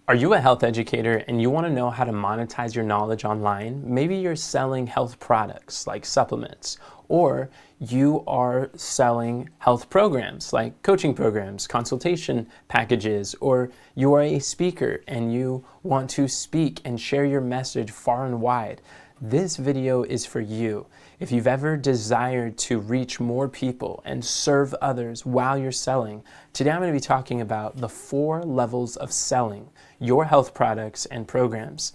Are you a health educator and you want to know how to monetize your knowledge online? Maybe you're selling health products like supplements, or you are selling health programs like coaching programs, consultation packages, or you are a speaker and you want to speak and share your message far and wide. This video is for you. If you've ever desired to reach more people and serve others while you're selling, today I'm going to be talking about the 4 levels of selling your health products and programs.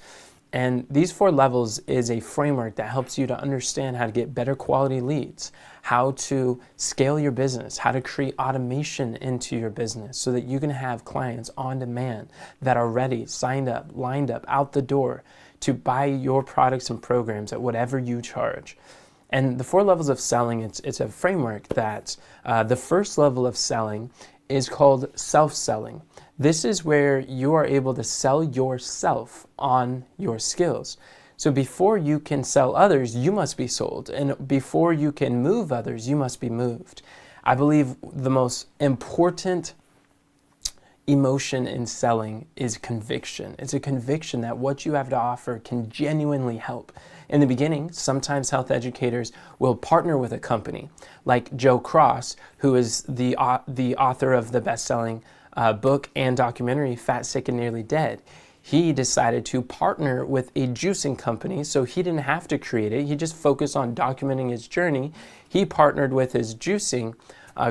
And these 4 levels is a framework that helps you to understand how to get better quality leads, how to scale your business, how to create automation into your business so that you can have clients on demand that are ready, signed up, lined up, out the door to buy your products and programs at whatever you charge. And the 4 levels of selling, it's a framework that the first level of selling is called self-selling. This is where you are able to sell yourself on your skills. So before you can sell others, you must be sold. And before you can move others, you must be moved. I believe the most important emotion in selling is conviction. It's a conviction that what you have to offer can genuinely help. In the beginning, sometimes health educators will partner with a company like Joe Cross, who is the author of the best-selling book and documentary, Fat, Sick, and Nearly Dead. He decided to partner with a juicing company, so he didn't have to create it. He just focused on documenting his journey. He partnered with his juicing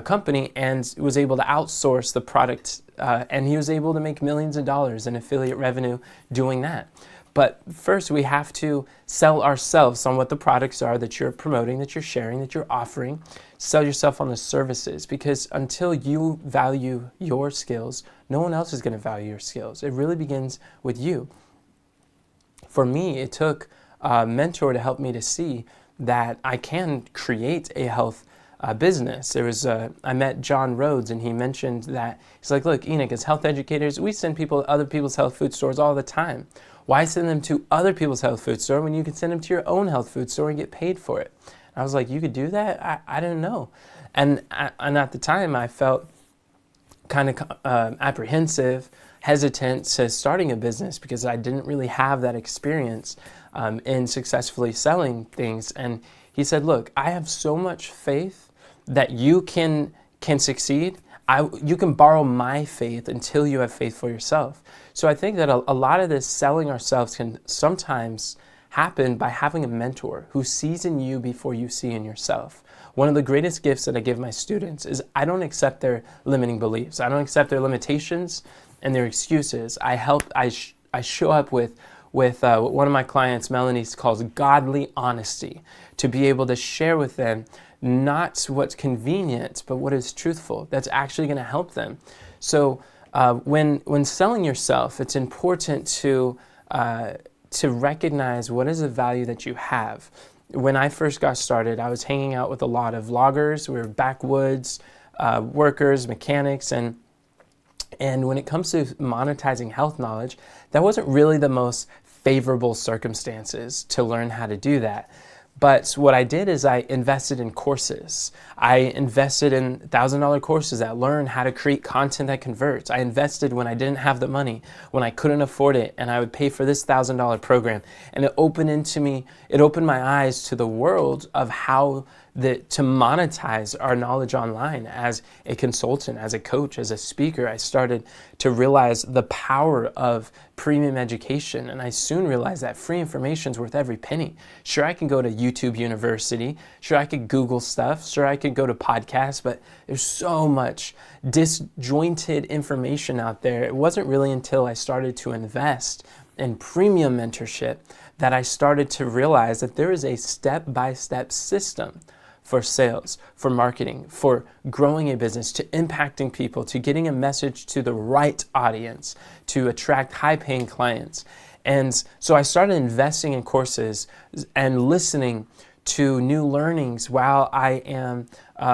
company and was able to outsource the product, and he was able to make millions of dollars in affiliate revenue doing that. But first, we have to sell ourselves on what the products are that you're promoting, that you're sharing, that you're offering. Sell yourself on the services, because until you value your skills, no one else is going to value your skills. It really begins with you. For me, it took a mentor to help me to see that I can create a health business. I met John Rhodes, and he mentioned that, he's like, look, Enoch, as health educators, we send people to other people's health food stores all the time. Why send them to other people's health food store when you can send them to your own health food store and get paid for it? And I was like, you could do that? I didn't know. And at the time, I felt kind of apprehensive, hesitant to starting a business because I didn't really have that experience in successfully selling things. And he said, look, I have so much faith that you can succeed. You can borrow my faith until you have faith for yourself. So I think that a lot of this selling ourselves can sometimes happen by having a mentor who sees in you before you see in yourself. One of the greatest gifts that I give my students is I don't accept their limiting beliefs. I don't accept their limitations and their excuses. I show up with what one of my clients, Melanie, calls godly honesty, to be able to share with them not what's convenient, but what is truthful, that's actually going to help them. So when selling yourself, it's important to recognize what is the value that you have. When I first got started, I was hanging out with a lot of loggers. We were backwoods workers, mechanics, and when it comes to monetizing health knowledge, that wasn't really the most favorable circumstances to learn how to do that. But what I did is I invested in courses. I invested in $1,000 courses that learn how to create content that converts. I invested when I didn't have the money, when I couldn't afford it, and I would pay for this $1,000 program. And it opened my eyes to the world of how to monetize our knowledge online. As a consultant, as a coach, as a speaker, I started to realize the power of premium education, and I soon realized that free information is worth every penny. Sure, I can go to YouTube University, sure, I could Google stuff, sure, I could go to podcasts, but there's so much disjointed information out there. It wasn't really until I started to invest in premium mentorship that I started to realize that there is a step-by-step system for sales, for marketing, for growing a business, to impacting people, to getting a message to the right audience, to attract high-paying clients. And so I started investing in courses and listening to new learnings while I am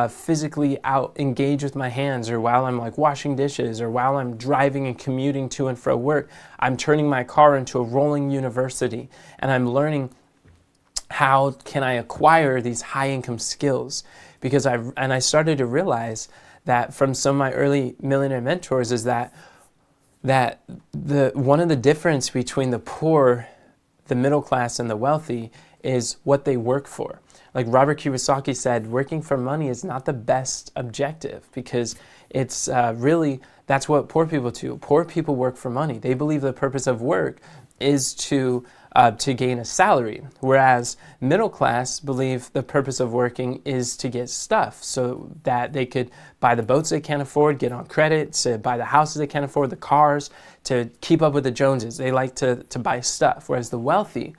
physically out engaged with my hands, or while I'm like washing dishes, or while I'm driving and commuting to and fro work. I'm turning my car into a rolling university, and I'm learning how can I acquire these high income skills? Because I started to realize that from some of my early millionaire mentors is that that one of the difference between the poor, the middle class, and the wealthy is what they work for. Like Robert Kiyosaki said, working for money is not the best objective, because it's really, that's what poor people do. Poor people work for money. They believe the purpose of work is to gain a salary, whereas middle class believe the purpose of working is to get stuff so that they could buy the boats they can't afford, get on credit, to buy the houses they can't afford, the cars, to keep up with the Joneses. They like to buy stuff, whereas the wealthy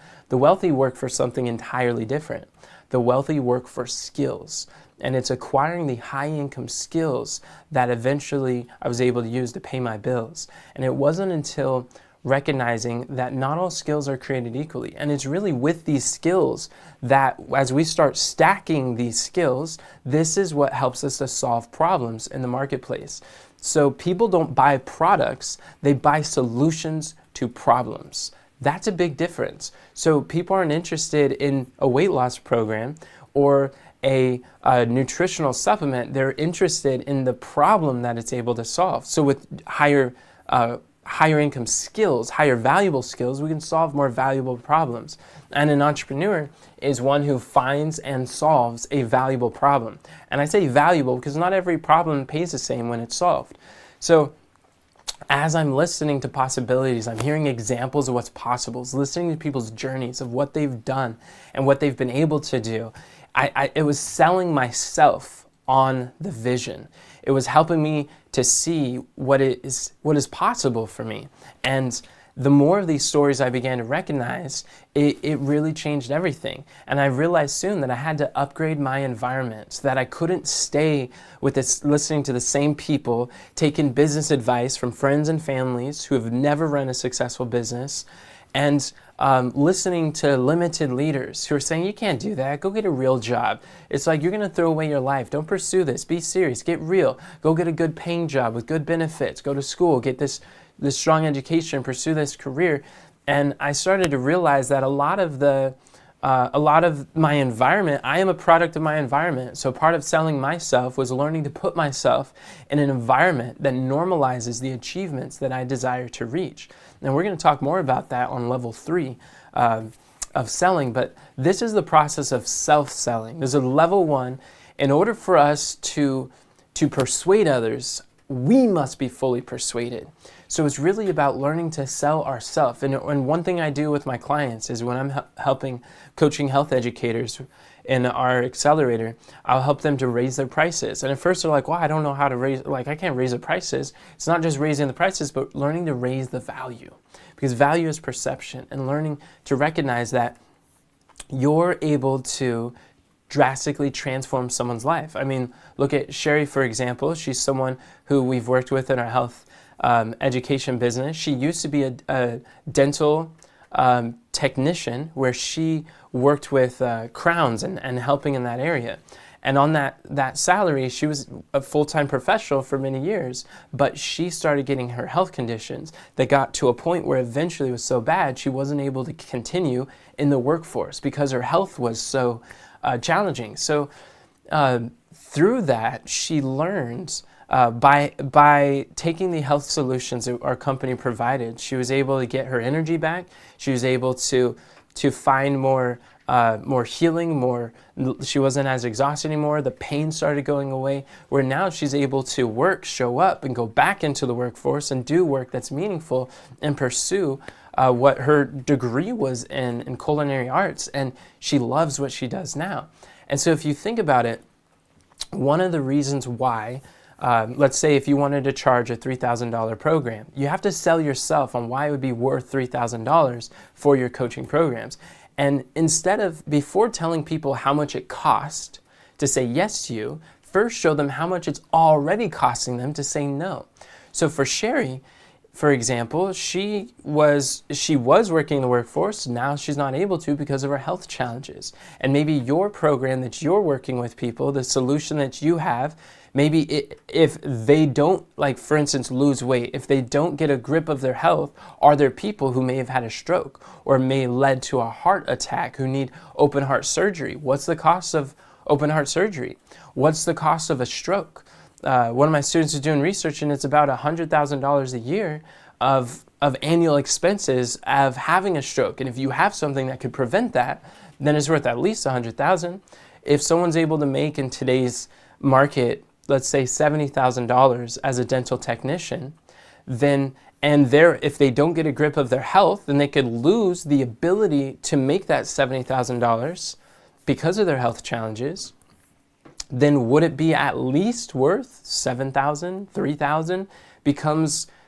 work for something entirely different. The wealthy work for skills, and it's acquiring the high income skills that eventually I was able to use to pay my bills. And it wasn't until recognizing that not all skills are created equally. And it's really with these skills that as we start stacking these skills, this is what helps us to solve problems in the marketplace. So people don't buy products, they buy solutions to problems. That's a big difference. So people aren't interested in a weight loss program or a nutritional supplement. They're interested in the problem that it's able to solve. So with higher income skills, higher valuable skills, we can solve more valuable problems. And an entrepreneur is one who finds and solves a valuable problem. And I say valuable because not every problem pays the same when it's solved. So as I'm listening to possibilities, I'm hearing examples of what's possible, listening to people's journeys of what they've done and what they've been able to do. It was selling myself on the vision. It was helping me to see what is possible for me. And the more of these stories I began to recognize, it really changed everything. And I realized soon that I had to upgrade my environment, that I couldn't stay with this, listening to the same people, taking business advice from friends and families who have never run a successful business, and listening to limited leaders who are saying, you can't do that, go get a real job. It's like, you're gonna throw away your life, don't pursue this, be serious, get real, go get a good paying job with good benefits, go to school, get this strong education, pursue this career. And I started to realize that a lot of my environment, I am a product of my environment. So part of selling myself was learning to put myself in an environment that normalizes the achievements that I desire to reach. And we're going to talk more about that on level 3 of selling, but this is the process of self-selling. There's a level 1. In order for us to persuade others, we must be fully persuaded. So it's really about learning to sell ourselves. And one thing I do with my clients is when I'm coaching health educators in our accelerator, I'll help them to raise their prices. And at first they're like, well, I don't know how to raise, I can't raise the prices. It's not just raising the prices, but learning to raise the value. Because value is perception, and learning to recognize that you're able to drastically transform someone's life. I mean, look at Sherry, for example. She's someone who we've worked with in our health education business. She used to be a dental technician where she worked with crowns and helping in that area. And on that salary, she was a full-time professional for many years, but she started getting her health conditions that got to a point where eventually it was so bad she wasn't able to continue in the workforce because her health was so challenging. So through that, she learned by taking the health solutions that our company provided, she was able to get her energy back. She was able to find more healing, she wasn't as exhausted anymore. The pain started going away, where now she's able to show up and go back into the workforce and do work that's meaningful and pursue what her degree was in culinary arts, and she loves what she does now. And so if you think about it, one of the reasons why, let's say if you wanted to charge a $3,000 program, you have to sell yourself on why it would be worth $3,000 for your coaching programs. And before telling people how much it cost to say yes to you, first show them how much it's already costing them to say no. So for Sherry, for example, she was working in the workforce. Now she's not able to because of her health challenges. And maybe your program that you're working with people, the solution that you have, maybe if they don't, like for instance, lose weight, if they don't get a grip of their health, are there people who may have had a stroke or may led to a heart attack who need open heart surgery? What's the cost of open heart surgery? What's the cost of a stroke? One of my students is doing research, and it's about $100,000 a year of annual expenses of having a stroke. And if you have something that could prevent that, then it's worth at least $100,000. If someone's able to make in today's market, let's say $70,000 as a dental technician, then if they don't get a grip of their health, then they could lose the ability to make that $70,000 because of their health challenges. Then would it be at least worth $7,000, $3,000?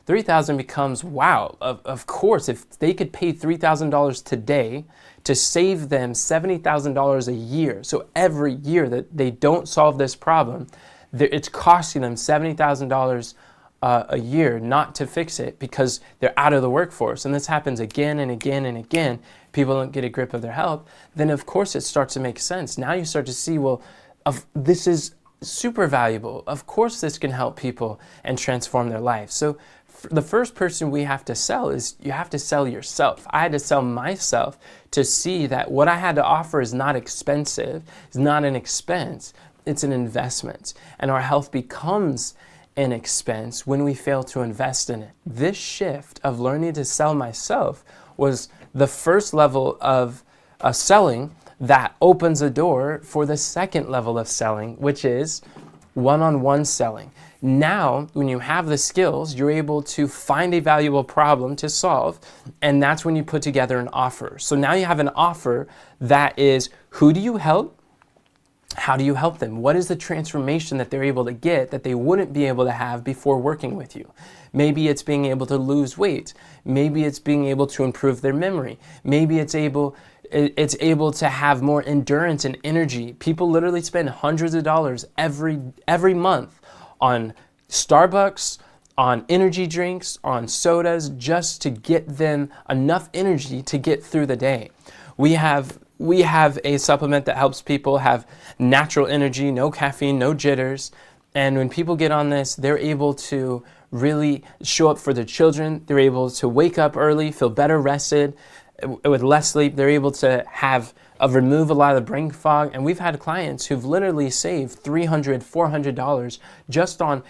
$3,000 becomes, wow, of course, if they could pay $3,000 today to save them $70,000 a year, so every year that they don't solve this problem, it's costing them $70,000 a year not to fix it because they're out of the workforce. And this happens again and again and again. People don't get a grip of their health. Then, of course, it starts to make sense. Now you start to see, well, this is super valuable. Of course, this can help people and transform their life. So the first person we have to sell is you have to sell yourself. I had to sell myself to see that what I had to offer is not expensive, it's not an expense, it's an investment. And our health becomes an expense when we fail to invest in it. This shift of learning to sell myself was the first level of selling that opens a door for the second level of selling, which is one-on-one selling. Now, when you have the skills, you're able to find a valuable problem to solve, and that's when you put together an offer. So now you have an offer that is, who do you help? How do you help them? What is the transformation that they're able to get that they wouldn't be able to have before working with you? Maybe it's being able to lose weight. Maybe it's being able to improve their memory. Maybe it's able to have more endurance and energy. People literally spend hundreds of dollars every month on Starbucks, on energy drinks, on sodas, just to get them enough energy to get through the day. We have a supplement that helps people have natural energy, no caffeine, no jitters. And when people get on this, they're able to really show up for their children. They're able to wake up early, feel better rested, with less sleep. They're able to remove a lot of the brain fog. And we've had clients who've literally saved $300, $400 just on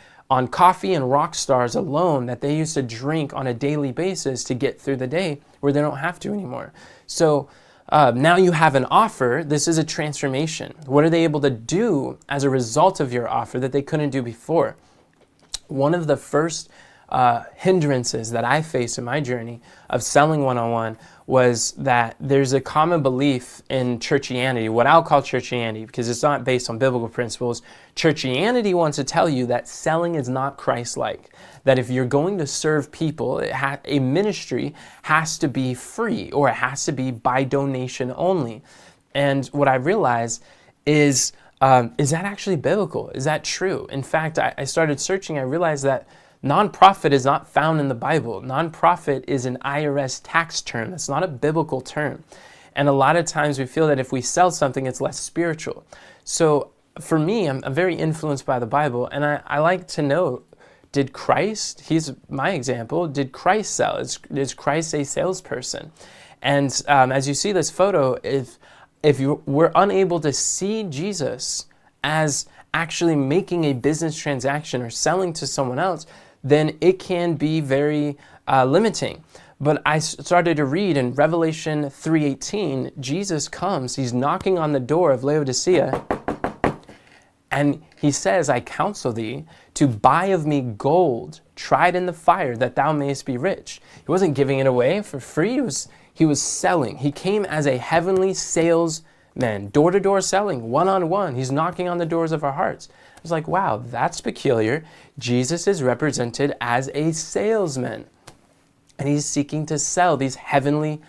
coffee and rock stars alone that they used to drink on a daily basis to get through the day, where they don't have to anymore. So now you have an offer. This is a transformation. What are they able to do as a result of your offer that they couldn't do before? One of the first hindrances that I faced in my journey of selling one-on-one was that there's a common belief in churchianity, what I'll call churchianity, because it's not based on biblical principles. Churchianity wants to tell you that selling is not Christ-like, that if you're going to serve people, a ministry has to be free, or it has to be by donation only. And what I realized is that actually biblical? Is that true? In fact, I started searching. I realized that nonprofit is not found in the Bible. Nonprofit is an IRS tax term. It's not a biblical term. And a lot of times we feel that if we sell something, it's less spiritual. So for me, I'm very influenced by the Bible, and I like to know, did Christ, he's my example, did Christ sell? Is Christ a salesperson? And as you see this photo, if you were unable to see Jesus as actually making a business transaction or selling to someone else, then it can be very limiting. But I started to read in Revelation 3:18, Jesus comes, he's knocking on the door of Laodicea, and he says, I counsel thee to buy of me gold, tried in the fire, that thou mayest be rich. He wasn't giving it away for free, he was selling. He came as a heavenly salesman, door-to-door selling, one-on-one. He's knocking on the doors of our hearts. I was like, wow, that's peculiar. Jesus is represented as a salesman, and he's seeking to sell these heavenly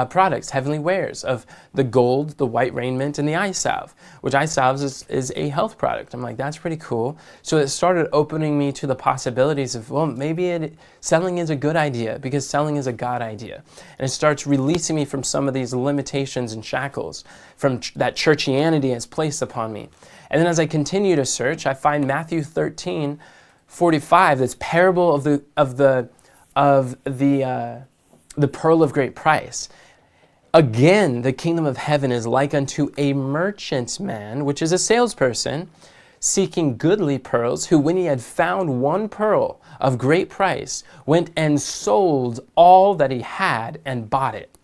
products, heavenly wares of the gold, the white raiment, and the eye salve, which eye salve is a health product. I'm like, that's pretty cool. So it started opening me to the possibilities of, well, maybe selling is a good idea because selling is a God idea. And it starts releasing me from some of these limitations and shackles from that churchianity has placed upon me. And then as I continue to search, I find Matthew 13:45, this parable of the pearl of great price. Again, the kingdom of heaven is like unto a merchantman, which is a salesperson, seeking goodly pearls, who when he had found one pearl of great price, went and sold all that he had and bought it.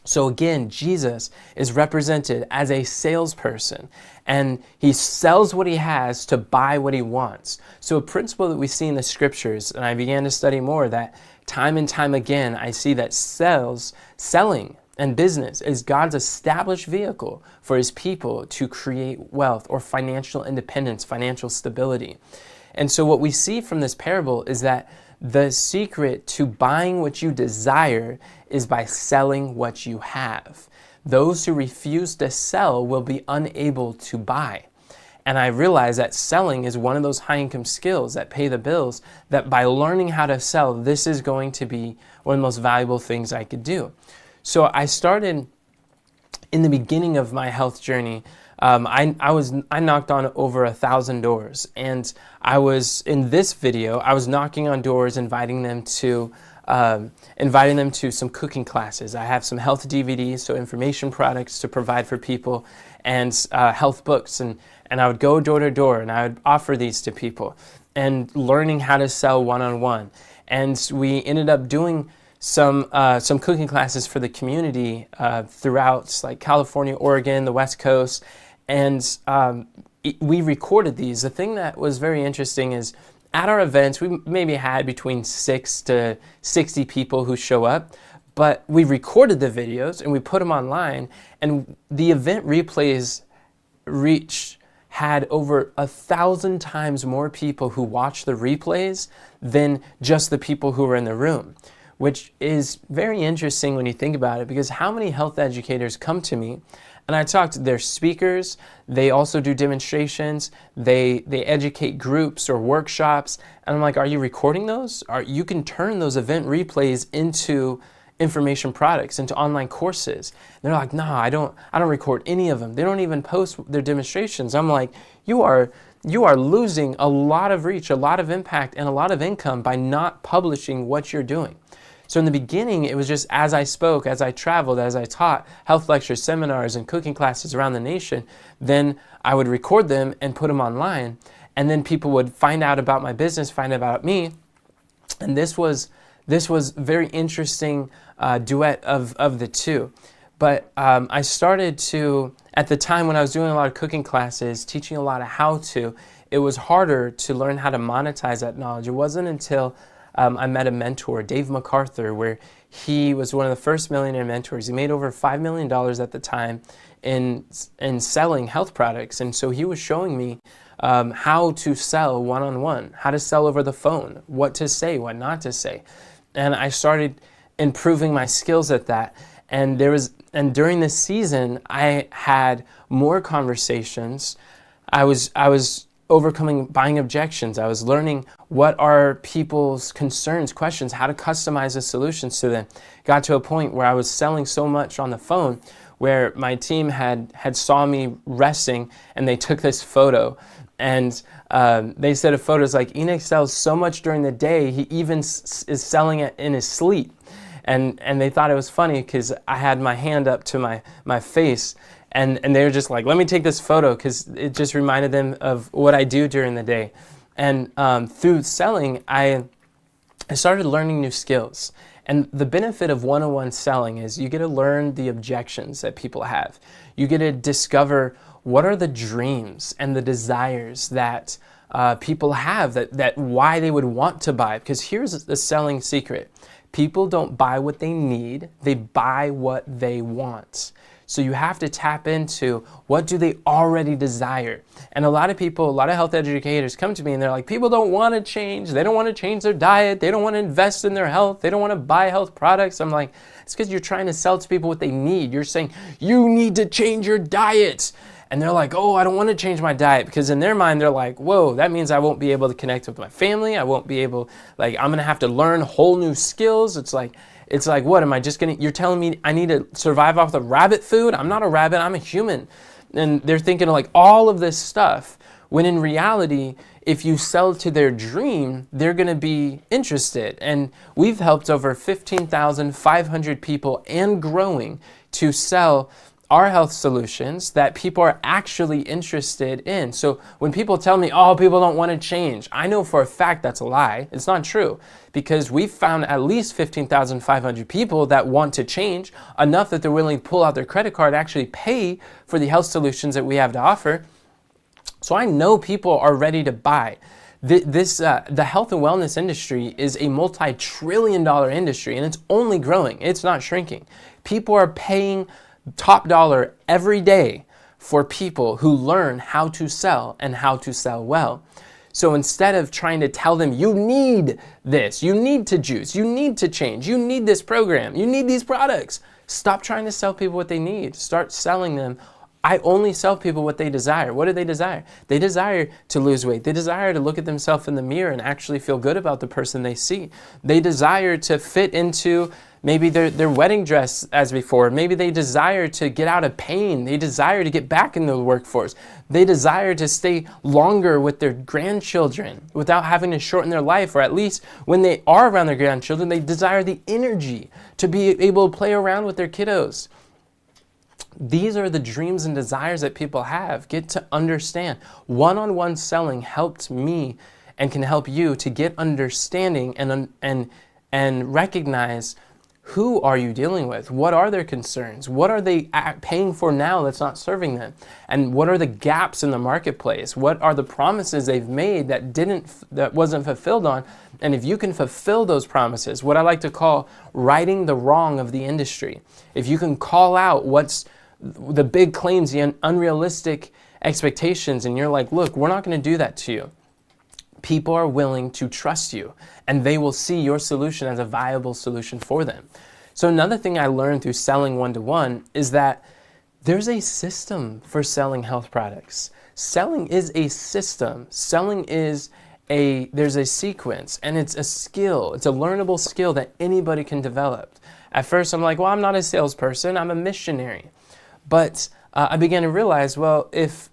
So again, Jesus is represented as a salesperson, and he sells what he has to buy what he wants. So a principle that we see in the scriptures, and I began to study more, that time and time again, I see that selling and business is God's established vehicle for his people to create wealth or financial independence, financial stability. And so what we see from this parable is that the secret to buying what you desire is by selling what you have. Those who refuse to sell will be unable to buy. And I realize that selling is one of those high income skills that pay the bills, that by learning how to sell, this is going to be one of the most valuable things I could do. So I started in the beginning of my health journey. I knocked on over 1,000 doors, and I was in this video. I was knocking on doors, inviting them to some cooking classes. I have some health DVDs, so information products to provide for people, and health books, and I would go door to door, and I would offer these to people, and learning how to sell one-on-one. And we ended up doing some cooking classes for the community throughout like California, Oregon, the West Coast. And we recorded these. The thing that was very interesting is at our events, we maybe had between 6 to 60 people who show up, but we recorded the videos and we put them online, and the event replays had over 1,000 times more people who watched the replays than just the people who were in the room, which is very interesting when you think about it, because how many health educators come to me and I talk to their speakers, they also do demonstrations, they educate groups or workshops, and I'm like, are you recording those? You can turn those event replays into information products, into online courses. And they're like, no, I don't record any of them. They don't even post their demonstrations. I'm like, you are losing a lot of reach, a lot of impact, and a lot of income by not publishing what you're doing. So in the beginning, it was just as I spoke, as I traveled, as I taught health lectures, seminars, and cooking classes around the nation, then I would record them and put them online. And then people would find out about my business, find out about me. And this was very interesting duet of the two. But I started to, at the time when I was doing a lot of cooking classes, teaching a lot of how to, it was harder to learn how to monetize that knowledge. It wasn't until I met a mentor, Dave MacArthur, where he was one of the first millionaire mentors. He made over $5 million at the time in selling health products. And so he was showing me how to sell one-on-one, how to sell over the phone, what to say, what not to say. And I started improving my skills at that. And during this season, I had more conversations. I was overcoming buying objections. I was learning what are people's concerns, questions, how to customize the solutions to them. Got to a point where I was selling so much on the phone where my team had saw me resting, and they took this photo. And they said a photo is like, Enoch sells so much during the day, he even is selling it in his sleep. And they thought it was funny because I had my hand up to my face. And they were just like, let me take this photo, because it just reminded them of what I do during the day. And through selling, I started learning new skills. And the benefit of one-on-one selling is you get to learn the objections that people have. You get to discover what are the dreams and the desires that people have, that why they would want to buy. Because here's the selling secret. People don't buy what they need, they buy what they want. So you have to tap into what do they already desire. And a lot of health educators come to me and they're like, people don't want to change. They don't want to change their diet. They don't want to invest in their health. They don't want to buy health products. I'm like, it's because you're trying to sell to people what they need. You're saying, you need to change your diet. And they're like, oh, I don't want to change my diet, because in their mind, they're like, whoa, that means I won't be able to connect with my family. I won't be able, I'm going to have to learn whole new skills. It's like, what am I just going to, you're telling me I need to survive off the rabbit food? I'm not a rabbit, I'm a human. And they're thinking of like all of this stuff, when in reality, if you sell to their dream, they're going to be interested. And we've helped over 15,500 people and growing to sell are health solutions that people are actually interested in. So when people tell me, oh, people don't want to change, I know for a fact that's a lie. It's not true, because we've found at least 15,500 people that want to change, enough that they're willing to pull out their credit card, actually pay for the health solutions that we have to offer. So I know people are ready to buy. The health and wellness industry is a multi-trillion-dollar industry, and it's only growing. It's not shrinking. People are paying top dollar every day for people who learn how to sell and how to sell well. So instead of trying to tell them, you need this, you need to juice, you need to change, you need this program, you need these products, stop trying to sell people what they need. Start selling them. I only sell people what they desire. What do they desire? They desire to lose weight. They desire to look at themselves in the mirror and actually feel good about the person they see. They desire to fit into maybe their wedding dress as before. Maybe they desire to get out of pain. They desire to get back into the workforce. They desire to stay longer with their grandchildren without having to shorten their life, or at least when they are around their grandchildren, they desire the energy to be able to play around with their kiddos. These are the dreams and desires that people have. Get to understand. One-on-one selling helped me and can help you to get understanding and recognize, who are you dealing with? What are their concerns? What are they paying for now that's not serving them? And what are the gaps in the marketplace? What are the promises they've made that wasn't fulfilled on? And if you can fulfill those promises, what I like to call righting the wrong of the industry. If you can call out what's the big claims, the unrealistic expectations, and you're like, look, we're not going to do that to you. People are willing to trust you, and they will see your solution as a viable solution for them. So another thing I learned through selling one-to-one is that there's a system for selling health products. Selling is a system. Selling is there's a sequence, and it's a skill. It's a learnable skill that anybody can develop. At first, I'm like, well, I'm not a salesperson. I'm a missionary. But I began to realize, well, if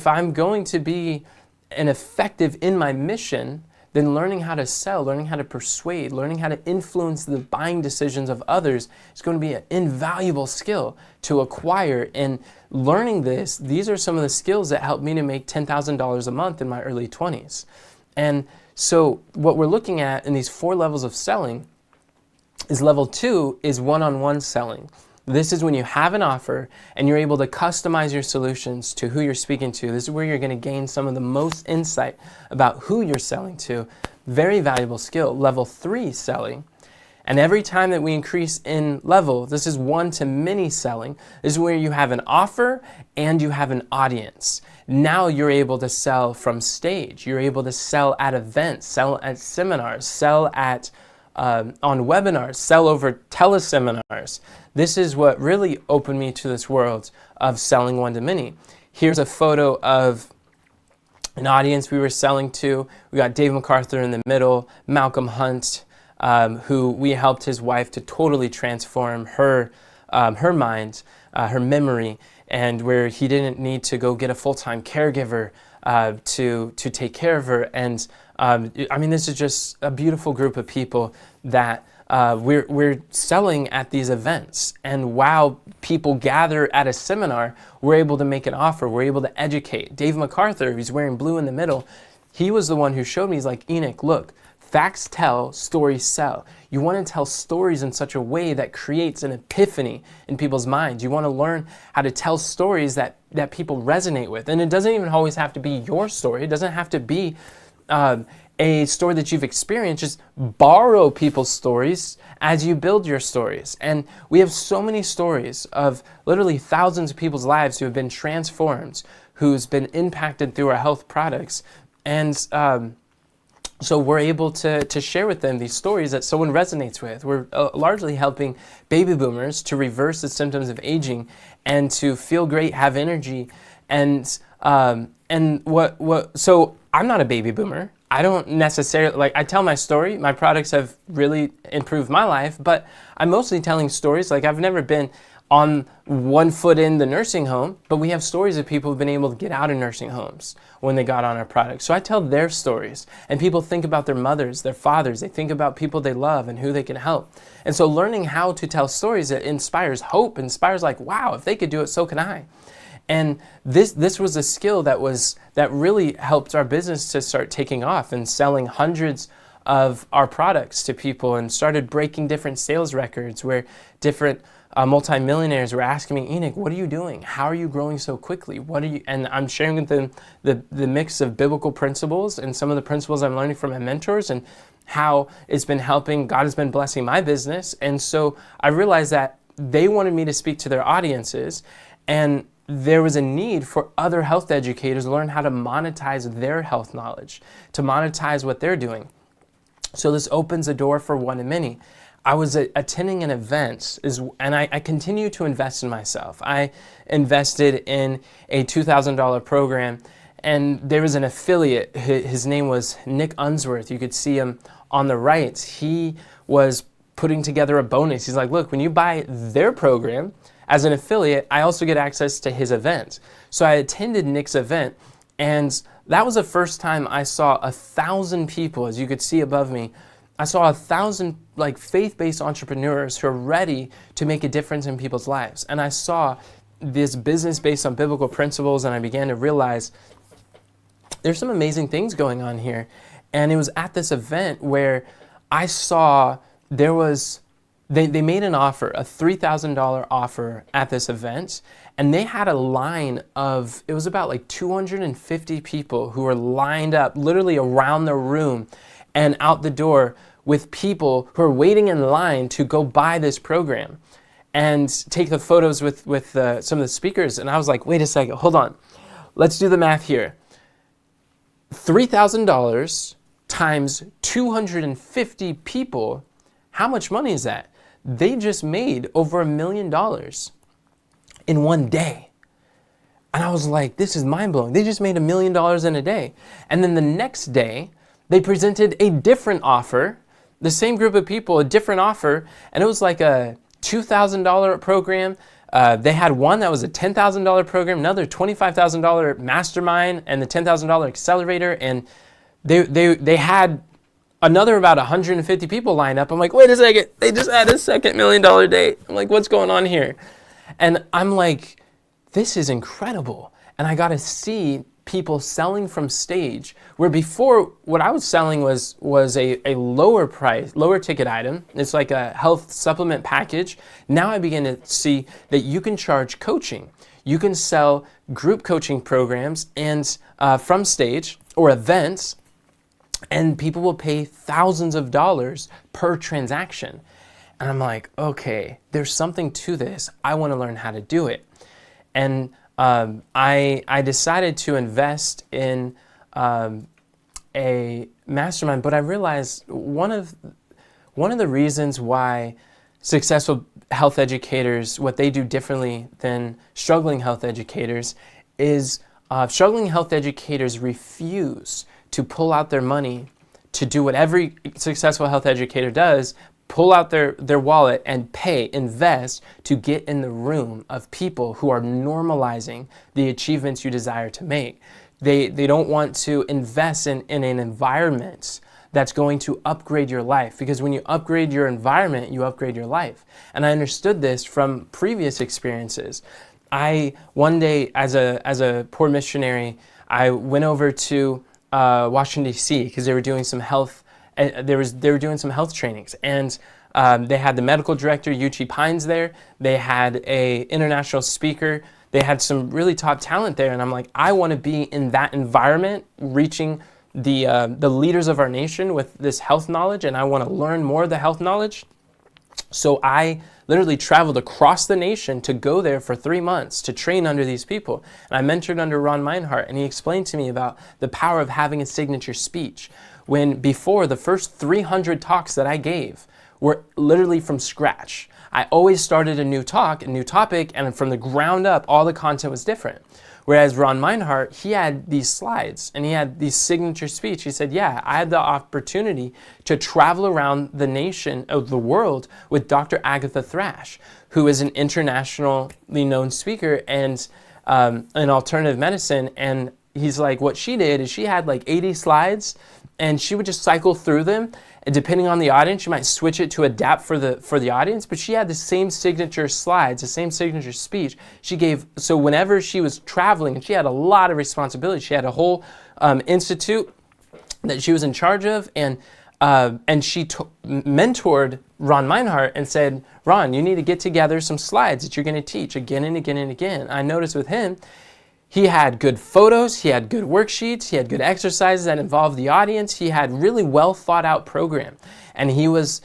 I'm going to be an effective in my mission, then learning how to sell, learning how to persuade, learning how to influence the buying decisions of others is going to be an invaluable skill to acquire. And learning these are some of the skills that helped me to make $10,000 a month in my early 20s. And so what we're looking at in these 4 levels of selling is level 2 is one-on-one selling. This is when you have an offer and you're able to customize your solutions to who you're speaking to. This is where you're going to gain some of the most insight about who you're selling to. Very valuable skill. Level 3 selling. And every time that we increase in level, this is one-to-many selling. This is where you have an offer and you have an audience. Now you're able to sell from stage. You're able to sell at events, sell at seminars, sell at on webinars, sell over teleseminars. This is what really opened me to this world of selling one-to-many. Here's a photo of an audience we were selling to. We got Dave MacArthur in the middle, Malcolm Hunt, who we helped his wife to totally transform her mind, her memory, and where he didn't need to go get a full-time caregiver to take care of her. And I mean, this is just a beautiful group of people that we're selling at these events. And while people gather at a seminar, we're able to make an offer. We're able to educate. Dave MacArthur, who's wearing blue in the middle, he was the one who showed me. He's like, Enoch, look, facts tell, stories sell. You want to tell stories in such a way that creates an epiphany in people's minds. You want to learn how to tell stories that people resonate with. And it doesn't even always have to be your story. It doesn't have to be a story that you've experienced. Just borrow people's stories as you build your stories. And we have so many stories of literally thousands of people's lives who have been transformed, who's been impacted through our health products. And so we're able to share with them these stories that someone resonates with. We're largely helping baby boomers to reverse the symptoms of aging and to feel great, have energy. And so I'm not a baby boomer. I don't necessarily, I tell my story. My products have really improved my life, but I'm mostly telling stories. I've never been on one foot in the nursing home, but we have stories of people who've been able to get out of nursing homes when they got on our product. So I tell their stories, and people think about their mothers, their fathers, they think about people they love and who they can help. And so learning how to tell stories, it inspires hope, inspires like, wow, if they could do it, so can I. And this was a skill that really helped our business to start taking off and selling hundreds of our products to people, and started breaking different sales records where different multimillionaires were asking me, Enoch, what are you doing? How are you growing so quickly? And I'm sharing with them the mix of biblical principles and some of the principles I'm learning from my mentors, and how it's been helping, God has been blessing my business. And so I realized that they wanted me to speak to their audiences, and there was a need for other health educators to learn how to monetize their health knowledge, to monetize what they're doing. So this opens a door for one and many. I was attending an event, and I continue to invest in myself. I invested in a $2,000 program, and there was an affiliate. His name was Nick Unsworth. You could see him on the right. He was putting together a bonus. He's like, look, when you buy their program as an affiliate, I also get access to his event. So I attended Nick's event, and that was the first time I saw 1,000 people, as you could see above me. I saw 1,000 faith-based entrepreneurs who are ready to make a difference in people's lives. And I saw this business based on biblical principles, and I began to realize there's some amazing things going on here. And it was at this event where I saw they made an offer, a $3,000 offer at this event, and they had a line of, it was about 250 people who were lined up literally around the room and out the door with people who are waiting in line to go buy this program and take the photos with some of the speakers. And I was like, wait a second, hold on. Let's do the math here. $3,000 times 250 people, how much money is that? They just made over $1 million in one day. And I was like, this is mind-blowing. They just made $1 million in a day. And then the next day, they presented a different offer, the same group of people, a different offer, and it was like a $2,000 program. They had one that was a $10,000 program, another $25,000 mastermind, and the $10,000 accelerator, and they had another about 150 people lined up. I'm like, wait a second, they just had a second $1 million date. I'm like, what's going on here? And I'm like, this is incredible. And I got to see people selling from stage, where before what I was selling was a lower price, lower ticket item. It's like a health supplement package. Now I begin to see that you can charge coaching. You can sell group coaching programs and from stage or events, and people will pay thousands of dollars per transaction. And I'm like, okay, there's something to this. I want to learn how to do it. And I decided to invest in a mastermind, but I realized one of the reasons why successful health educators, what they do differently than struggling health educators, is struggling health educators refuse to pull out their money to do what every successful health educator does, pull out their wallet and invest to get in the room of people who are normalizing the achievements you desire to make. They don't want to invest in an environment that's going to upgrade your life, because when you upgrade your environment, you upgrade your life. And I understood this from previous experiences. One day as a poor missionary, I went over to Washington, D.C. because they were doing some health. They were doing some health trainings, and they had the medical director, Yuchi Pines, there. They had a international speaker. They had some really top talent there, and I'm like, I want to be in that environment, reaching the leaders of our nation with this health knowledge, and I want to learn more of the health knowledge. So I literally traveled across the nation to go there for 3 months to train under these people. And I mentored under Ron Meinhardt, and he explained to me about the power of having a signature speech. When before, the first 300 talks that I gave were literally from scratch. I always started a new talk, a new topic, and from the ground up, all the content was different. Whereas Ron Meinhardt, he had these slides and he had these signature speech. He said, yeah, I had the opportunity to travel around the nation, of the world, with Dr. Agatha Thrash, who is an internationally known speaker and in alternative medicine. And he's like, what she did is she had like 80 slides and she would just cycle through them. And depending on the audience, you might switch it to adapt for the audience, but she had the same signature slides, the same signature speech she gave. So whenever she was traveling, and she had a lot of responsibility, she had a whole institute that she was in charge of, and she mentored Ron Meinhardt and said, Ron, you need to get together some slides that you're going to teach again and again and again. I noticed with him, he had good photos, he had good worksheets, he had good exercises that involved the audience, he had really well thought out program. And he was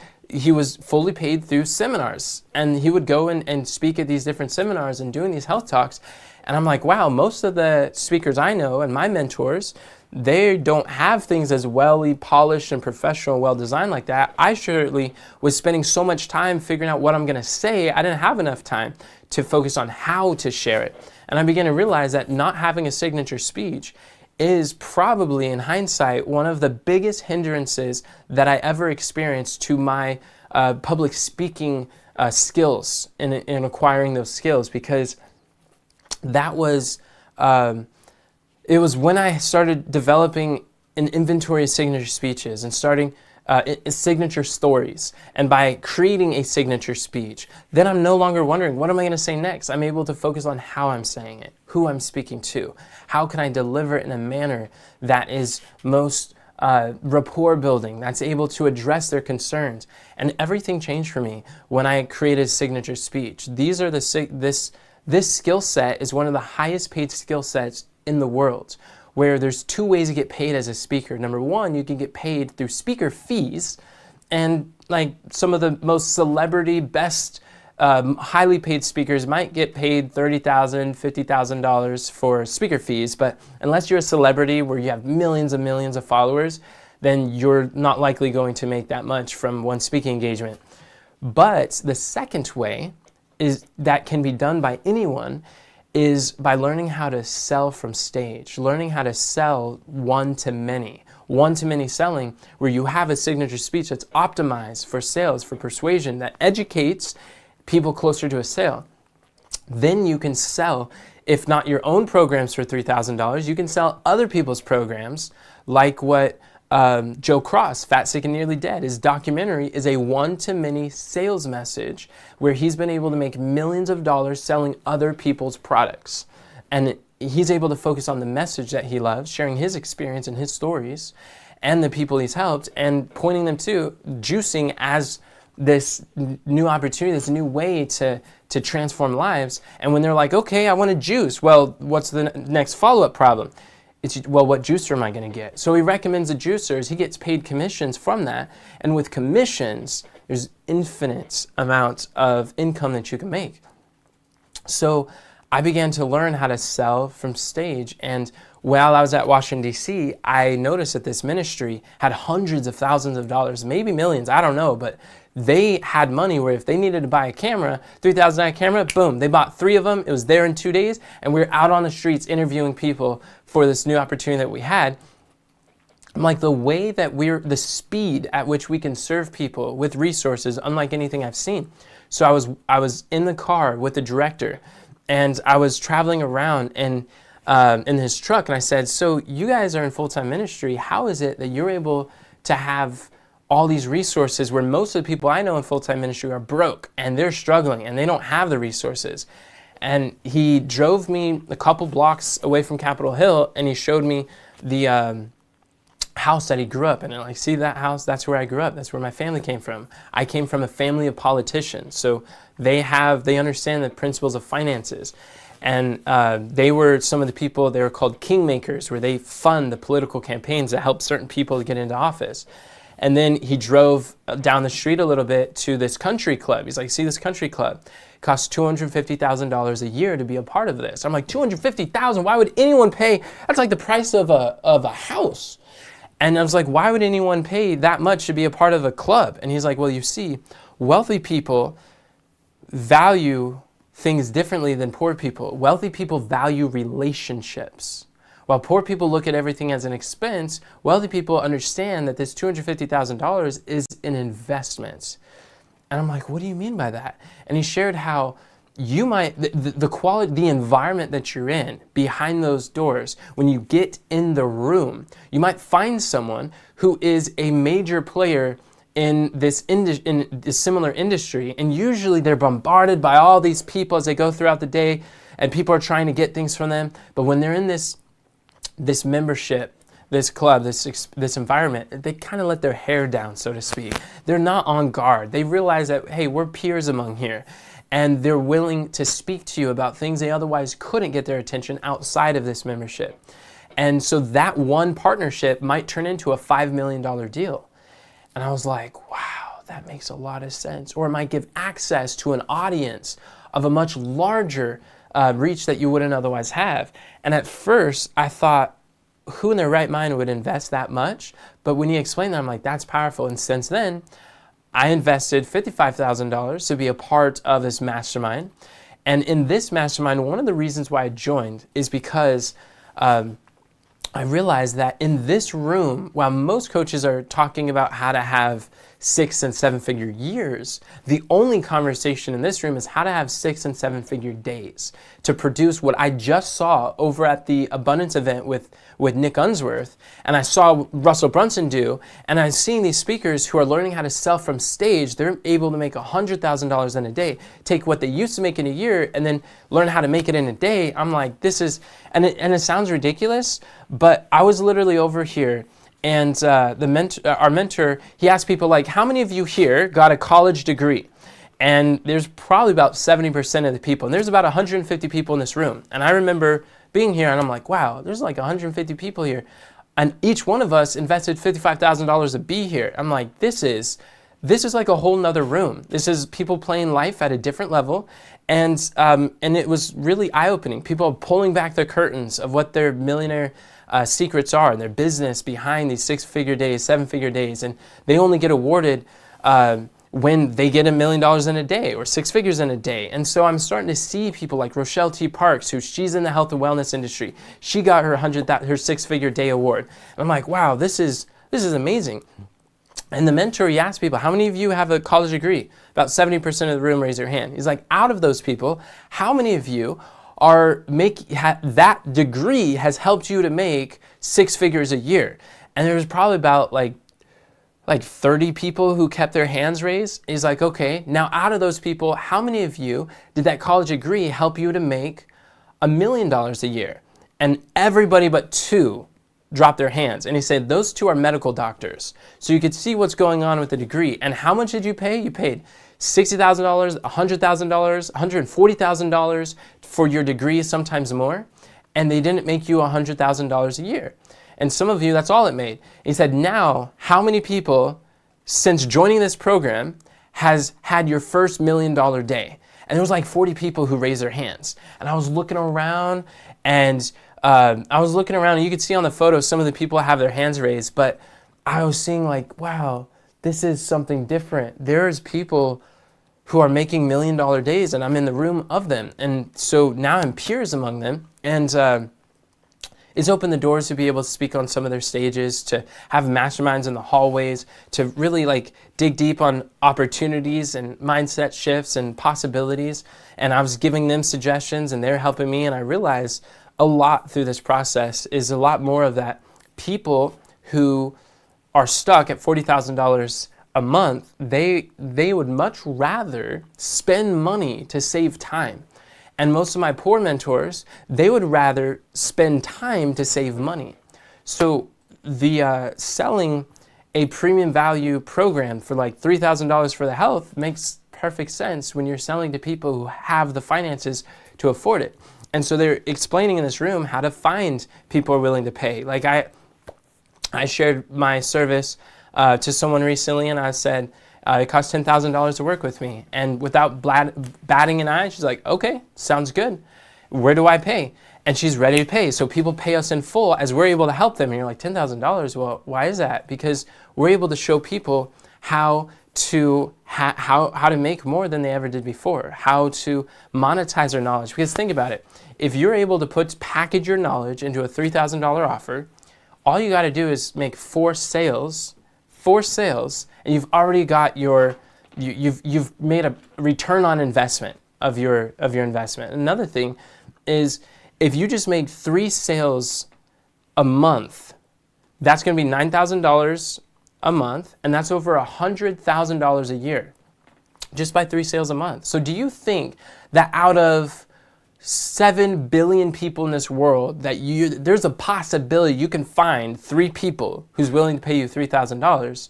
fully paid through seminars. And he would go and speak at these different seminars and doing these health talks. And I'm like, wow, most of the speakers I know and my mentors, they don't have things as well polished and professional, well designed like that. I surely was spending so much time figuring out what I'm going to say, I didn't have enough time to focus on how to share it. And I began to realize that not having a signature speech is probably, in hindsight, one of the biggest hindrances that I ever experienced to my public speaking skills in acquiring those skills, because that was, it was when I started developing an inventory of signature speeches and starting signature stories. And by creating a signature speech, then I'm no longer wondering, what am I going to say next? I'm able to focus on how I'm saying it, who I'm speaking to, how can I deliver it in a manner that is most rapport building, that's able to address their concerns. And everything changed for me when I created a signature speech. These are this skill set is one of the highest paid skill sets in the world, where there's two ways to get paid as a speaker. Number one, you can get paid through speaker fees, and like some of the most celebrity, best, highly paid speakers might get paid $30,000, $50,000 for speaker fees, but unless you're a celebrity where you have millions and millions of followers, then you're not likely going to make that much from one speaking engagement. But the second way is that can be done by anyone is by learning how to sell from stage, learning how to sell one-to-many selling, where you have a signature speech that's optimized for sales, for persuasion, that educates people closer to a sale. Then you can sell, if not your own programs for $3,000, you can sell other people's programs, like what Joe Cross, Fat, Sick, and Nearly Dead, his documentary is a one-to-many sales message where he's been able to make millions of dollars selling other people's products. And he's able to focus on the message that he loves, sharing his experience and his stories, and the people he's helped, and pointing them to juicing as this new opportunity, this new way to transform lives. And when they're like, okay, I want to juice, well, what's the next follow-up problem? It's, well, what juicer am I going to get? So he recommends the juicers. He gets paid commissions from that. And with commissions, there's infinite amounts of income that you can make. So I began to learn how to sell from stage. And while I was at Washington, D.C., I noticed that this ministry had hundreds of thousands of dollars, maybe millions, I don't know, but they had money where if they needed to buy a camera, $3,000 camera, boom, they bought 3 of them. It was there in 2 days, and we were out on the streets interviewing people for this new opportunity that we had. I'm like, the way that the speed at which we can serve people with resources, unlike anything I've seen. So I was in the car with the director, and I was traveling around in his truck, and I said, so you guys are in full-time ministry. How is it that you're able to have all these resources where most of the people I know in full-time ministry are broke and they're struggling and they don't have the resources? And he drove me a couple blocks away from Capitol Hill, and he showed me the house that he grew up in. And like, see that house? That's where I grew up. That's where my family came from. I came from a family of politicians. So they understand the principles of finances. And they were some of the people, they were called kingmakers, where they fund the political campaigns that help certain people to get into office. And then he drove down the street a little bit to this country club. He's like, see this country club? It costs $250,000 a year to be a part of this. I'm like, $250,000? Why would anyone pay? That's like the price of a house. And I was like, why would anyone pay that much to be a part of a club? And he's like, well, you see, wealthy people value things differently than poor people. Wealthy people value relationships. While poor people look at everything as an expense, wealthy people understand that this $250,000 is an investment. And I'm like, what do you mean by that? And he shared how you might, the quality, the environment that you're in behind those doors, when you get in the room, you might find someone who is a major player in this similar industry, and usually they're bombarded by all these people as they go throughout the day, and people are trying to get things from them. But when they're in this membership, this club, this environment, they kind of let their hair down, so to speak. They're not on guard. They realize that, hey, we're peers among here, and they're willing to speak to you about things they otherwise couldn't get their attention outside of this membership. And so that one partnership might turn into a $5 million deal. And I was like, wow, that makes a lot of sense. Or it might give access to an audience of a much larger reach that you wouldn't otherwise have. And at first, I thought, who in their right mind would invest that much? But when you explain that, I'm like, that's powerful. And since then, I invested $55,000 to be a part of this mastermind. And in this mastermind, one of the reasons why I joined is because I realized that in this room, while most coaches are talking about how to have 6 and 7 figure years, the only conversation in this room is how to have 6 and 7 figure days to produce what I just saw over at the Abundance event with Nick Unsworth, and I saw Russell Brunson do, and I'm seeing these speakers who are learning how to sell from stage. They're able to make $100,000 in a day, take what they used to make in a year and then learn how to make it in a day. I'm like, this is, and it sounds ridiculous, but I was literally over here, and our mentor, he asked people like, how many of you here got a college degree? And there's probably about 70% of the people, and there's about 150 people in this room. And I remember being here, and I'm like, wow, there's like 150 people here, and each one of us invested $55,000 to be here. I'm like, this is like a whole nother room. This is people playing life at a different level, and it was really eye-opening. People pulling back the curtains of what their millionaire secrets are and their business behind these 6-figure days, 7-figure days, and they only get awarded when they get $1 million in a day or 6 figures in a day. And so I'm starting to see people like Rochelle T. Parks, she's in the health and wellness industry. She got her 6-figure day award. And I'm like, wow, this is amazing. And the mentor, he asked people, how many of you have a college degree? About 70% of the room raise their hand. He's like, out of those people, how many of you that degree has helped you to make 6 figures a year? And there was probably about like 30 people who kept their hands raised. He's like, okay, now out of those people, how many of you did that college degree help you to make $1 million a year? And everybody but 2 dropped their hands. And he said, those 2 are medical doctors. So you could see what's going on with the degree. And how much did you pay? You paid $60,000, $100,000, $140,000 for your degree, sometimes more. And they didn't make you $100,000 a year. And some of you, that's all it made. He said, now, how many people, since joining this program, has had your first $1 million day? And there was like 40 people who raised their hands. And I was looking around, and you could see on the photo some of the people have their hands raised, but I was seeing like, wow, this is something different. There's people who are making $1 million days, and I'm in the room of them. And so now I'm peers among them, and it's opened the doors to be able to speak on some of their stages, to have masterminds in the hallways, to really like dig deep on opportunities and mindset shifts and possibilities. And I was giving them suggestions, and they're helping me. And I realized a lot through this process is a lot more of that. People who are stuck at $40,000 a month, they would much rather spend money to save time. And most of my poor mentors, they would rather spend time to save money. So the selling a premium value program for like $3,000 for the health makes perfect sense when you're selling to people who have the finances to afford it. And so they're explaining in this room how to find people who are willing to pay. Like I shared my service to someone recently, and I said, it costs $10,000 to work with me. And without batting an eye, she's like, okay, sounds good. Where do I pay? And she's ready to pay. So people pay us in full as we're able to help them. And you're like, $10,000? Well, why is that? Because we're able to show people how to how to make more than they ever did before, how to monetize their knowledge. Because think about it, if you're able to package your knowledge into a $3,000 offer, all you got to do is make 4 sales, and you've already got you've made a return on investment of your investment. Another thing is, if you just make 3 sales a month, that's going to be $9,000 a month, and that's over $100,000 a year just by 3 sales a month. So do you think that out of 7 billion people in this world, that there's a possibility you can find 3 people who's willing to pay you $3,000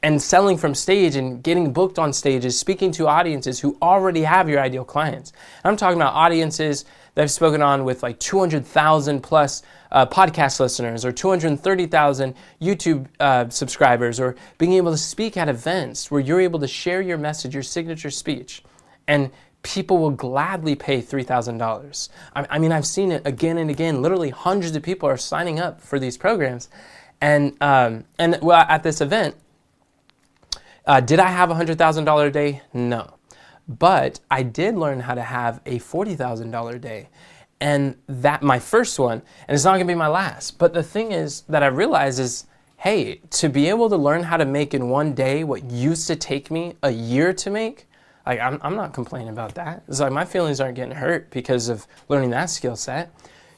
and selling from stage and getting booked on stages, speaking to audiences who already have your ideal clients? I'm talking about audiences that I've spoken on with like 200,000 plus podcast listeners, or 230,000 YouTube subscribers, or being able to speak at events where you're able to share your message, your signature speech, and people will gladly pay $3,000. I mean, I've seen it again and again. Literally hundreds of people are signing up for these programs. And well, at this event, did I have a $100,000 a day? No. But I did learn how to have a $40,000 day. And that, my first one, and it's not gonna be my last. But the thing is that I realized is, hey, to be able to learn how to make in one day what used to take me a year to make, like, I'm not complaining about that. It's like my feelings aren't getting hurt because of learning that skill set.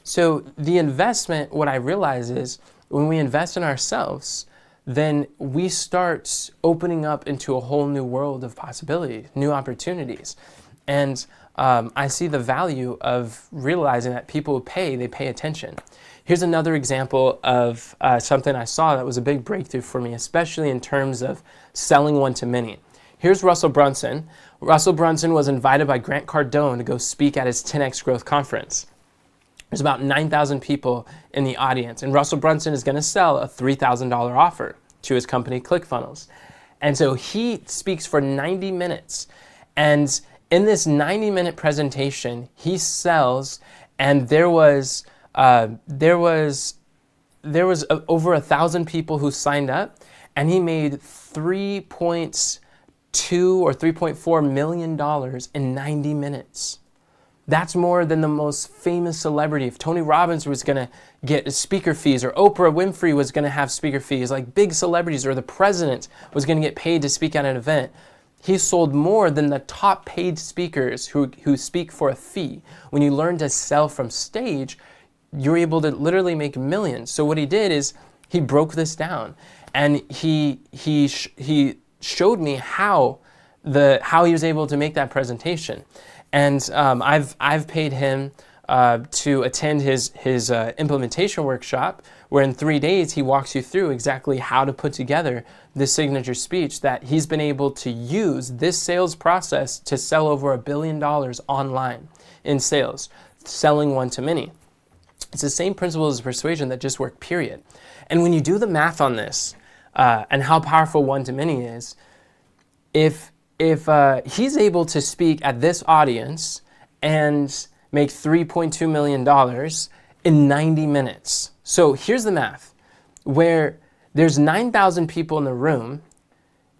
So the investment, what I realize is, when we invest in ourselves, then we start opening up into a whole new world of possibility, new opportunities. And I see the value of realizing that people who pay, they pay attention. Here's another example of something I saw that was a big breakthrough for me, especially in terms of selling one-to-many. Here's Russell Brunson. Russell Brunson was invited by Grant Cardone to go speak at his 10X Growth Conference. There's about 9,000 people in the audience, and Russell Brunson is going to sell a $3,000 offer to his company, ClickFunnels. And so he speaks for 90 minutes, and in this 90-minute presentation, he sells, and there was over 1,000 people who signed up, and he made $3.2 or $3.4 million in 90 minutes. That's more than the most famous celebrity. If Tony Robbins was going to get speaker fees, or Oprah Winfrey was going to have speaker fees, like big celebrities, or the president was going to get paid to speak at an event, he sold more than the top paid speakers who speak for a fee. When you learn to sell from stage, you're able to literally make millions. So what he did is he broke this down, and he showed me how he was able to make that presentation. And I've paid him to attend his implementation workshop, where in 3 days he walks you through exactly how to put together this signature speech that he's been able to use this sales process to sell over $1 billion online in sales, selling one-to-many. It's the same principles of persuasion that just work, period. And when you do the math on this, and how powerful one-to-many is, if he's able to speak at this audience and make $3.2 million in 90 minutes. So here's the math, where there's 9,000 people in the room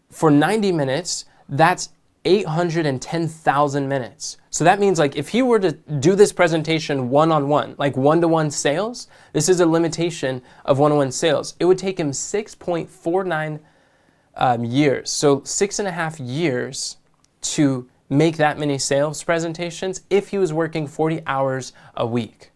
for 90 minutes, that's 810,000 minutes. So that means, like, if he were to do this presentation one-on-one, like one-to-one sales, this is a limitation of one-to-one sales. It would take him 6.49 years. So 6.5 years to make that many sales presentations if he was working 40 hours a week.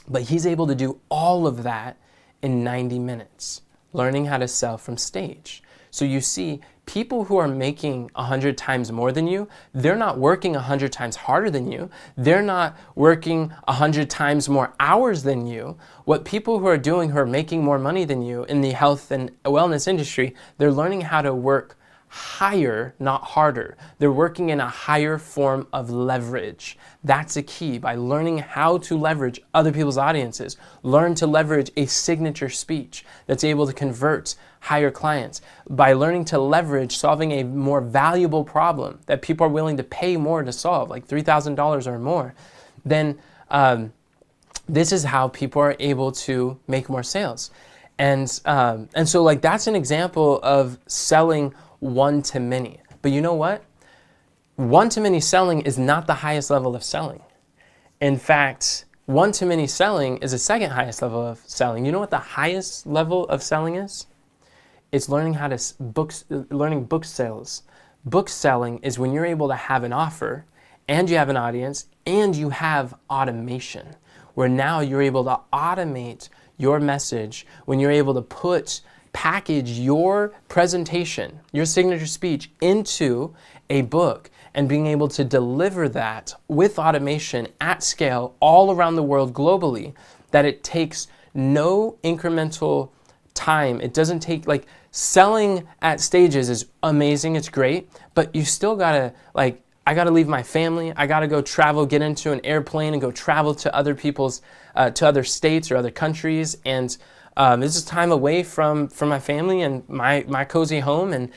But he's able to do all of that in 90 minutes, learning how to sell from stage. So you see, people who are making 100 times more than you, they're not working 100 times harder than you. They're not working 100 times more hours than you. What people who are doing, who are making more money than you in the health and wellness industry, they're learning how to work higher, not harder. They're working in a higher form of leverage. That's a key. By learning how to leverage other people's audiences, learn to leverage a signature speech that's able to convert higher clients. By learning to leverage solving a more valuable problem that people are willing to pay more to solve, like $3,000 or more, then this is how people are able to make more sales. And so, like, that's an example of selling one-to-many. But you know what? One-to-many selling is not the highest level of selling. In fact, one-to-many selling is the second highest level of selling. You know what the highest level of selling is? It's learning how to learning book sales. Book selling is when you're able to have an offer and you have an audience and you have automation, where now you're able to automate your message, when you're able to package your presentation, your signature speech into a book, and being able to deliver that with automation at scale all around the world globally, that it takes no incremental time. It doesn't take, like, selling at stages is amazing, it's great, but you still gotta, like, I gotta leave my family, I gotta go travel, get into an airplane and go travel to other people's, to other states or other countries, and this is time away from my family and my cozy home,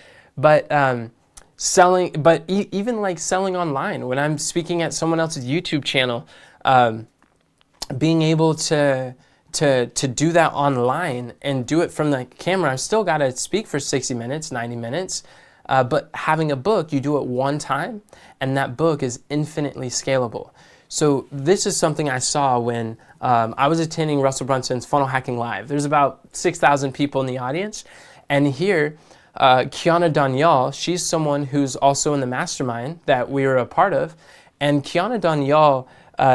even like selling online, when I'm speaking at someone else's YouTube channel, being able to do that online and do it from the camera, I've still got to speak for 60 minutes, 90 minutes, but having a book, you do it one time, and that book is infinitely scalable. So this is something I saw when I was attending Russell Brunson's Funnel Hacking Live. There's about 6,000 people in the audience, and here, Kiana Daniel, she's someone who's also in the mastermind that we were a part of, and Kiana Daniel,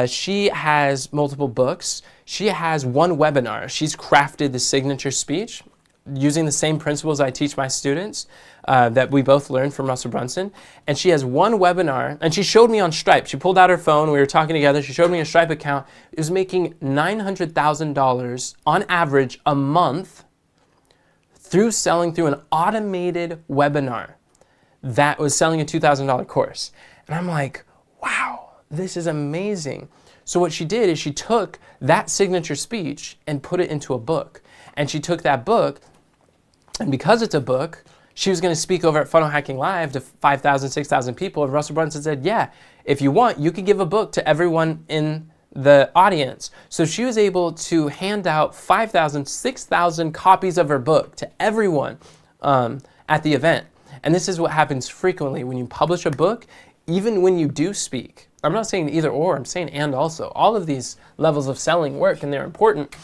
she has multiple books. She has one webinar. She's crafted the signature speech using the same principles I teach my students that we both learned from Russell Brunson. And she has one webinar, and she showed me on Stripe. She pulled out her phone. We were talking together. She showed me a Stripe account. It was making $900,000 on average a month through selling through an automated webinar that was selling a $2,000 course. And I'm like, wow, this is amazing. So what she did is she took that signature speech and put it into a book. And she took that book, and because it's a book, she was going to speak over at Funnel Hacking Live to 5,000, 6,000 people. And Russell Brunson said, yeah, if you want, you could give a book to everyone in the audience. So she was able to hand out 5,000, 6,000 copies of her book to everyone at the event. And this is what happens frequently when you publish a book, even when you do speak. I'm not saying either or, I'm saying and also. All of these levels of selling work, and they're important.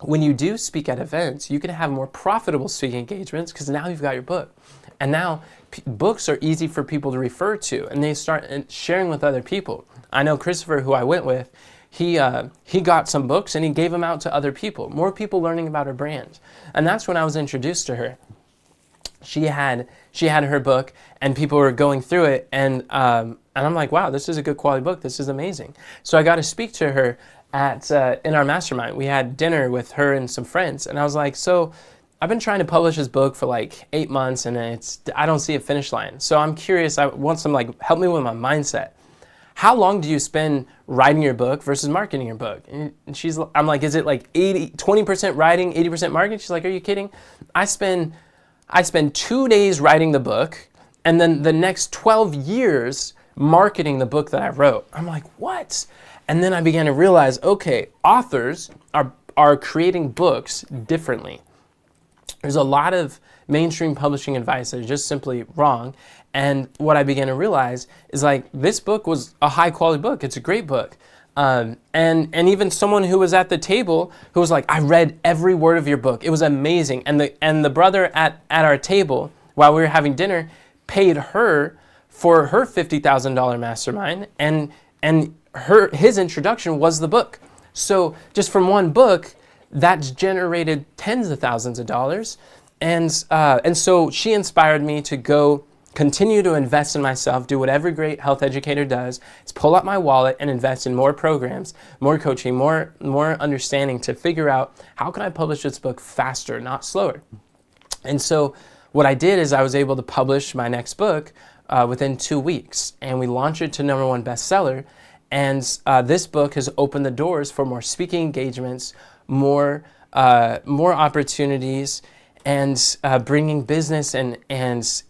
When you do speak at events, you can have more profitable speaking engagements because now you've got your book. And now books are easy for people to refer to, and they start sharing with other people. I know Christopher, who I went with, he got some books and he gave them out to other people, more people learning about her brand. And that's when I was introduced to her. She had her book, and people were going through it, and I'm like, wow, this is a good quality book. This is amazing. So I got to speak to her in our mastermind. We had dinner with her and some friends, and I was like, so I've been trying to publish this book for like 8 months, and I don't see a finish line. So I'm curious. I want some, like, help me with my mindset. How long do you spend writing your book versus marketing your book? And I'm like, is it like 20% writing, 80% marketing? She's like, are you kidding? I spend 2 days writing the book, and then the next 12 years marketing the book that I wrote. I'm like, what? And then I began to realize, okay, authors are creating books differently. There's a lot of mainstream publishing advice that is just simply wrong. And what I began to realize is, like, this book was a high quality book. It's a great book. And even someone who was at the table who was like, I read every word of your book. It was amazing. And the brother at our table while we were having dinner paid her for her $50,000 mastermind, and his introduction was the book. So just from one book, that's generated tens of thousands of dollars. And so she inspired me to go continue to invest in myself, do what every great health educator does, is pull out my wallet and invest in more programs, more coaching, more understanding to figure out how can I publish this book faster, not slower. And so what I did is I was able to publish my next book within 2 weeks, and we launched it to #1 bestseller. And this book has opened the doors for more speaking engagements, more opportunities, and bringing business and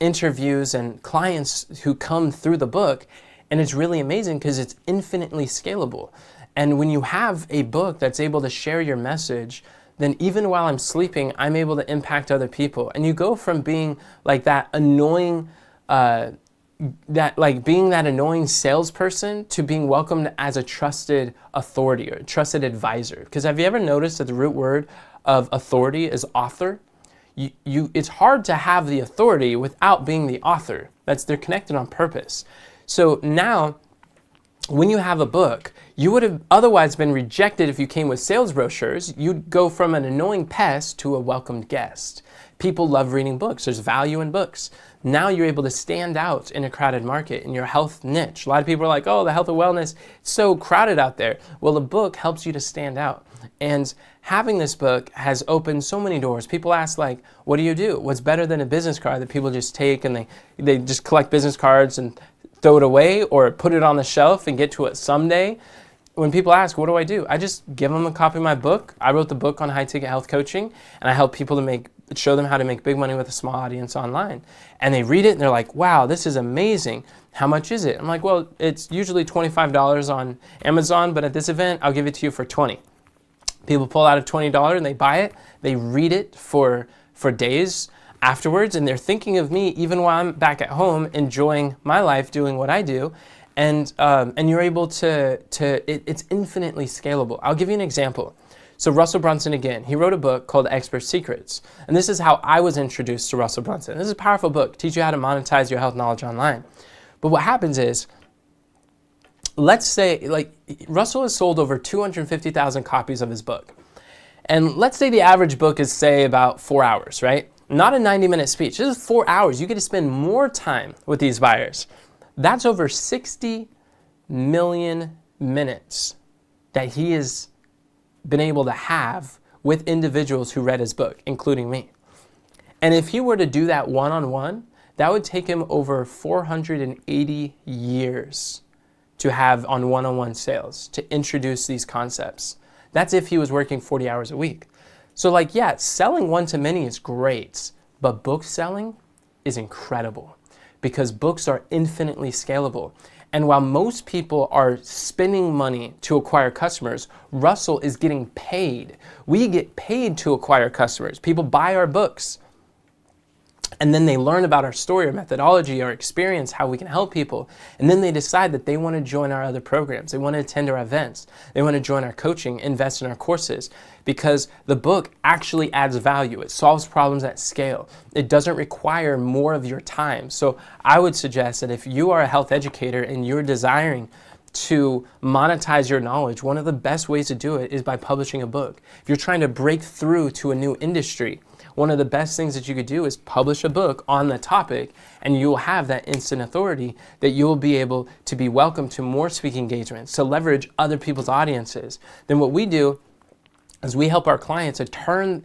interviews and clients who come through the book. And it's really amazing because it's infinitely scalable. And when you have a book that's able to share your message then even while I'm sleeping, I'm able to impact other people. And you go from being like that annoying, being that annoying salesperson to being welcomed as a trusted authority or a trusted advisor. Because have you ever noticed that the root word of authority is author? It's hard to have the authority without being the author. They're connected on purpose. So now, when you have a book, you would have otherwise been rejected if you came with sales brochures. You'd go from an annoying pest to a welcomed guest. People love reading books. There's value in books. Now you're able to stand out in a crowded market in your health niche. A lot of people are like, oh, the health and wellness, it's so crowded out there. Well, a book helps you to stand out. And having this book has opened so many doors. People ask, like, what do you do? What's better than a business card that people just take and they just collect business cards and throw it away or put it on the shelf and get to it someday? When people ask, what do? I just give them a copy of my book. I wrote the book on high-ticket health coaching, and I help people to show them how to make big money with a small audience online. And they read it and they're like, wow, this is amazing. How much is it? I'm like, well, it's usually $25 on Amazon, but at this event, I'll give it to you for $20. People pull out a $20 and they buy it. They read it for days afterwards, and they're thinking of me even while I'm back at home enjoying my life doing what I do. And you're able it's infinitely scalable. I'll give you an example. So Russell Brunson, again, he wrote a book called Expert Secrets. And this is how I was introduced to Russell Brunson. This is a powerful book, teach you how to monetize your health knowledge online. But what happens is, let's say, like, Russell has sold over 250,000 copies of his book. And let's say the average book is, say, about 4 hours, right? Not a 90-minute speech. This is 4 hours. You get to spend more time with these buyers. That's over 60 million minutes that he has been able to have with individuals who read his book, including me. And if he were to do that one-on-one, that would take him over 480 years to have on one-on-one sales, to introduce these concepts. That's if he was working 40 hours a week. So like, yeah, selling one-to-many is great, but book selling is incredible because books are infinitely scalable. And while most people are spending money to acquire customers, Russell is getting paid. We get paid to acquire customers. People buy our books, and then they learn about our story, our methodology, our experience, how we can help people. And then they decide that they want to join our other programs. They want to attend our events. They want to join our coaching, invest in our courses, because the book actually adds value. It solves problems at scale. It doesn't require more of your time. So I would suggest that if you are a health educator and you're desiring to monetize your knowledge, one of the best ways to do it is by publishing a book. If you're trying to break through to a new industry, one of the best things that you could do is publish a book on the topic, and you'll have that instant authority that you'll be able to be welcome to more speaking engagements, to leverage other people's audiences. Then what we do is we help our clients to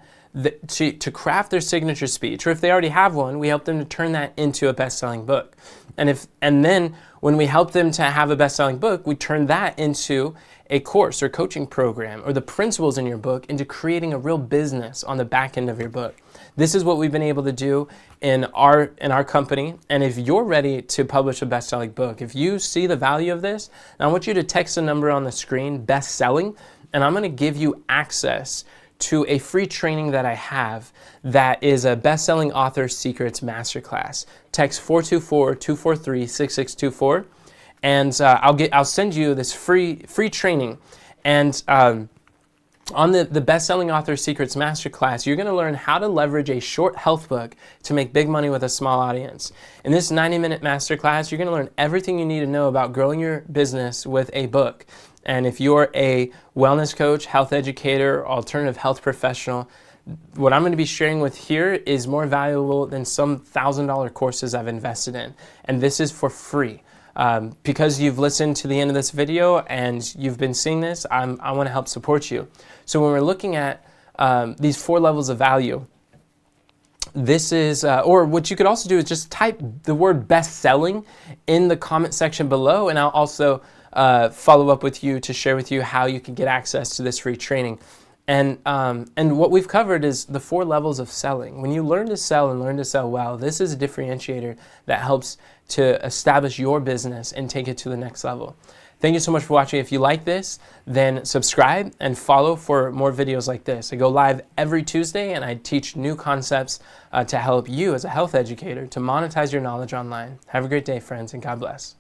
craft their signature speech, or if they already have one, we help them to turn that into a best-selling book. And then when we help them to have a best-selling book, we turn that into a course or coaching program, or the principles in your book into creating a real business on the back end of your book. This is what we've been able to do in our company. And if you're ready to publish a best-selling book, if you see the value of this, I want you to text the number on the screen, best selling, and I'm going to give you access to a free training that I have that is a best-selling author secrets masterclass. Text 424-243-6624. And I'll send you this free training. And on the Best-Selling Author Secrets Masterclass, you're going to learn how to leverage a short health book to make big money with a small audience. In this 90-minute masterclass, you're going to learn everything you need to know about growing your business with a book. And if you're a wellness coach, health educator, alternative health professional, what I'm going to be sharing with here is more valuable than some $1,000 courses I've invested in. And this is for free. Because you've listened to the end of this video and you've been seeing this, I want to help support you. So when we're looking at these 4 levels of value, this is, or what you could also do is just type the word best selling in the comment section below, and I'll also follow up with you to share with you how you can get access to this free training. And what we've covered is the 4 levels of selling. When you learn to sell and learn to sell well, this is a differentiator that helps to establish your business and take it to the next level. Thank you so much for watching. If you like this, then subscribe and follow for more videos like this. I go live every Tuesday and I teach new concepts to help you as a health educator to monetize your knowledge online. Have a great day, friends, and God bless.